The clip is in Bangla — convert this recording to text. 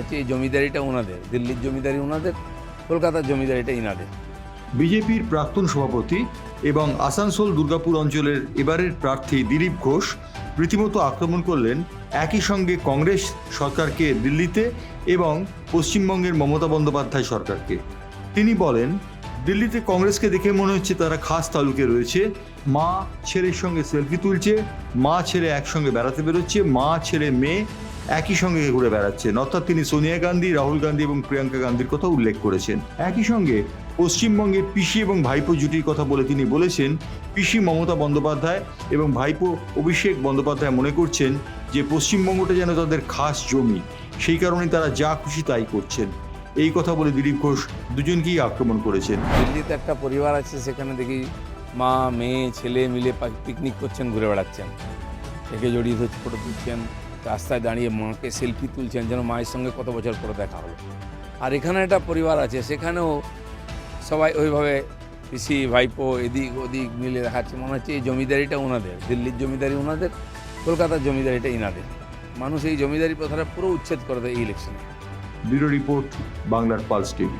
হচ্ছে এই জমিদারিটা ওনাদের, দিল্লির জমিদারি ওনাদের, কলকাতার জমিদারিটা ইনাদের। বিজেপির প্রাক্তন সভাপতি এবং আসানসোল দুর্গাপুর অঞ্চলের এবারের প্রার্থী দিলীপ ঘোষ রীতিমতো আক্রমণ করলেন একই সঙ্গে কংগ্রেস সরকারকে দিল্লিতে এবং পশ্চিমবঙ্গের মমতা বন্দ্যোপাধ্যায় সরকারকে। তিনি বলেন, দিল্লিতে কংগ্রেসকে দেখে মনে হচ্ছে তারা খাস তালুকে রয়েছে, মা ছেলের সঙ্গে সেলফি তুলছে, মা ছেলে একসঙ্গে বেড়াতে বেরোচ্ছে, মা ছেলে মেয়ে একই সঙ্গে ঘুরে বেড়াচ্ছেন। অর্থাৎ তিনি সোনিয়া গান্ধী, রাহুল গান্ধী এবং প্রিয়াঙ্কা গান্ধীর কথা উল্লেখ করেছেন। একই সঙ্গে পশ্চিমবঙ্গের পিসি এবং ভাইপো জুটির কথা বলে তিনি বলেছেন, পিসি মমতা বন্দ্যোপাধ্যায় এবং ভাইপো অভিষেক বন্দ্যোপাধ্যায় মনে করছেন যে পশ্চিমবঙ্গটা যেন তাদের খাস জমি, সেই কারণে তারা যা খুশি তাই করছেন। এই কথা বলে দিলীপ ঘোষ দুজনকেই আক্রমণ করেছেন। দিল্লিতে একটা পরিবার আছে, সেখানে দেখি মা মেয়ে ছেলে মিলে পিকনিক করছেন, ঘুরে বেড়াচ্ছেন, একে জড়িয়ে ধরে ফটো তুলছেন, রাস্তায় দাঁড়িয়ে মাকে সেলফি তুলছেন, যেন মায়ের সঙ্গে কত বছর পরে দেখা হলো। আর এখানে একটা পরিবার আছে, সেখানেও সবাই ওইভাবে পিসি ভাইপো এদিক ওদিক মিলে দেখাচ্ছে, মনে হচ্ছে এই জমিদারিটা ওনাদের, দিল্লির জমিদারি ওনাদের, কলকাতার জমিদারিটা ইনাদের। মানুষ এই জমিদারি প্রথাটা পুরো উচ্ছেদ করে দেয় এই ইলেকশনে। ব্যুরো রিপোর্ট, বাংলার পালস টিভি।